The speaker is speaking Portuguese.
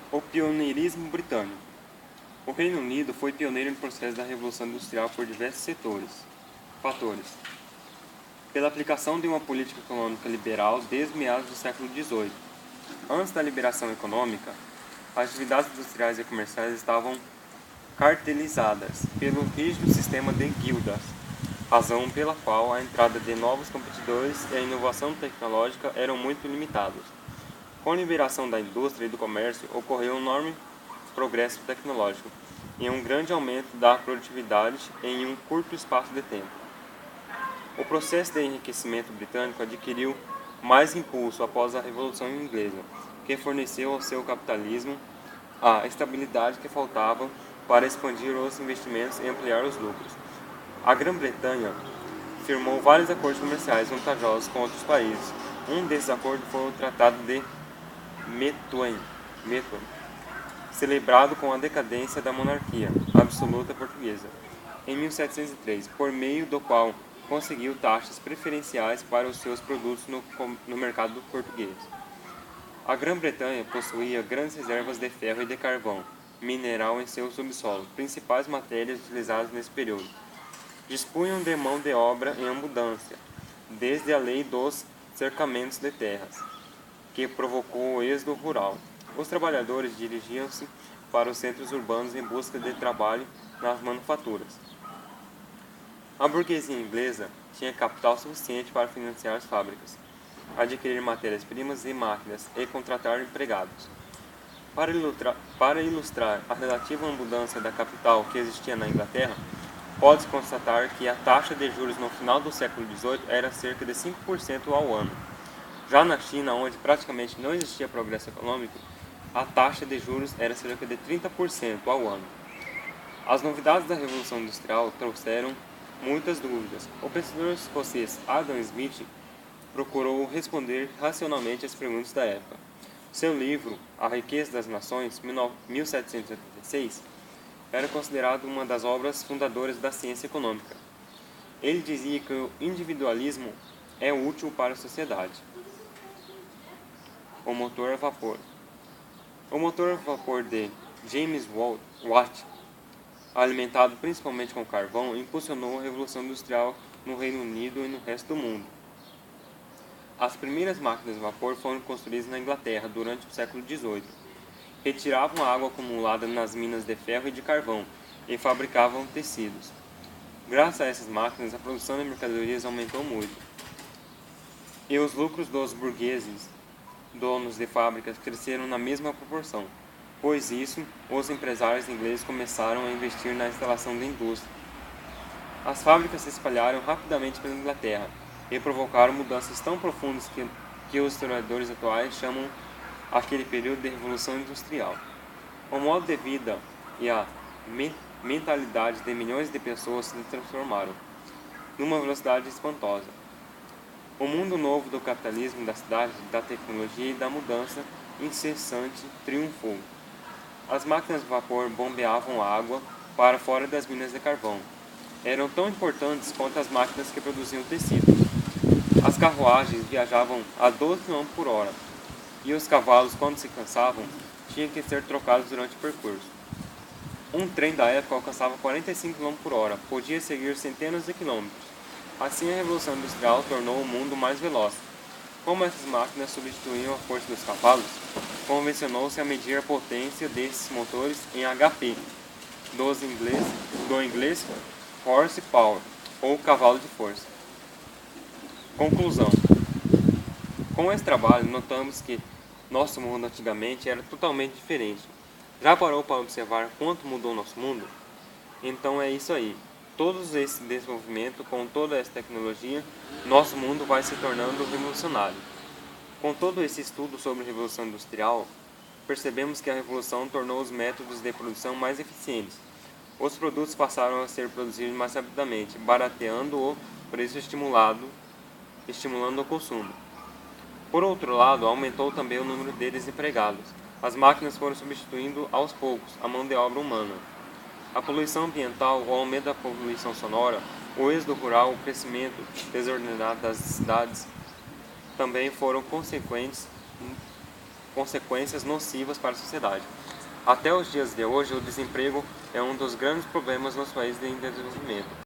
O pioneirismo britânico. O Reino Unido foi pioneiro no processo da Revolução Industrial por diversos fatores. Pela aplicação de uma política econômica liberal desde meados do século XVIII. Antes da liberação econômica, as atividades industriais e comerciais estavam cartelizadas pelo rígido sistema de guildas, razão pela qual a entrada de novos competidores e a inovação tecnológica eram muito limitados. Com a liberação da indústria e do comércio, ocorreu um enorme progresso tecnológico e um grande aumento da produtividade em um curto espaço de tempo. O processo de enriquecimento britânico adquiriu mais impulso após a Revolução Inglesa, que forneceu ao seu capitalismo a estabilidade que faltava para expandir os investimentos e ampliar os lucros. A Grã-Bretanha firmou vários acordos comerciais vantajosos com outros países. Um desses acordos foi o Tratado de Methuen, celebrado com a decadência da monarquia absoluta portuguesa, em 1703, por meio do qual conseguiu taxas preferenciais para os seus produtos no mercado português. A Grã-Bretanha possuía grandes reservas de ferro e de carvão, mineral em seu subsolo, principais matérias utilizadas nesse período. Dispunham de mão de obra em abundância, desde a lei dos cercamentos de terras, que provocou o êxodo rural. Os trabalhadores dirigiam-se para os centros urbanos em busca de trabalho nas manufaturas. A burguesia inglesa tinha capital suficiente para financiar as fábricas, adquirir matérias-primas e máquinas e contratar empregados. Para ilustrar a relativa abundância da capital que existia na Inglaterra, pode-se constatar que a taxa de juros no final do século XVIII era cerca de 5% ao ano. Já na China, onde praticamente não existia progresso econômico, a taxa de juros era cerca de 30% ao ano. As novidades da Revolução Industrial trouxeram muitas dúvidas. O pensador escocês Adam Smith procurou responder racionalmente às perguntas da época. Seu livro, A Riqueza das Nações, 1786, era considerado uma das obras fundadoras da ciência econômica. Ele dizia que o individualismo é útil para a sociedade. O motor a vapor. O motor a vapor de James Watt, alimentado principalmente com carvão, impulsionou a Revolução Industrial no Reino Unido e no resto do mundo. As primeiras máquinas de vapor foram construídas na Inglaterra durante o século XVIII. Retiravam a água acumulada nas minas de ferro e de carvão e fabricavam tecidos. Graças a essas máquinas, a produção de mercadorias aumentou muito. E os lucros dos burgueses, donos de fábricas, cresceram na mesma proporção. Pois isso, os empresários ingleses começaram a investir na instalação de indústria. As fábricas se espalharam rapidamente pela Inglaterra e provocaram mudanças tão profundas que os historiadores atuais chamam aquele período de Revolução Industrial. O modo de vida e a mentalidade de milhões de pessoas se transformaram numa velocidade espantosa. O mundo novo do capitalismo, da cidade, da tecnologia e da mudança incessante triunfou. As máquinas de vapor bombeavam água para fora das minas de carvão. Eram tão importantes quanto as máquinas que produziam tecidos. As carruagens viajavam a 12 km por hora, e os cavalos, quando se cansavam, tinham que ser trocados durante o percurso. Um trem da época alcançava 45 km por hora, podia seguir centenas de quilômetros. Assim, a Revolução Industrial tornou o mundo mais veloz. Como essas máquinas substituíam a força dos cavalos, convencionou-se a medir a potência desses motores em HP, do inglês horsepower, ou cavalo de força. Conclusão. Com esse trabalho, notamos que nosso mundo antigamente era totalmente diferente. Já parou para observar quanto mudou nosso mundo? Então é isso aí. Todo esse desenvolvimento, com toda essa tecnologia, nosso mundo vai se tornando revolucionário. Com todo esse estudo sobre a Revolução Industrial, percebemos que a Revolução tornou os métodos de produção mais eficientes. Os produtos passaram a ser produzidos mais rapidamente, barateando o preço estimulando o consumo. Por outro lado, aumentou também o número de desempregados. As máquinas foram substituindo aos poucos a mão de obra humana. A poluição ambiental, o aumento da poluição sonora, o êxodo rural, o crescimento desordenado das cidades também foram consequentes consequências nocivas para a sociedade. Até os dias de hoje, o desemprego é um dos grandes problemas nos países em desenvolvimento.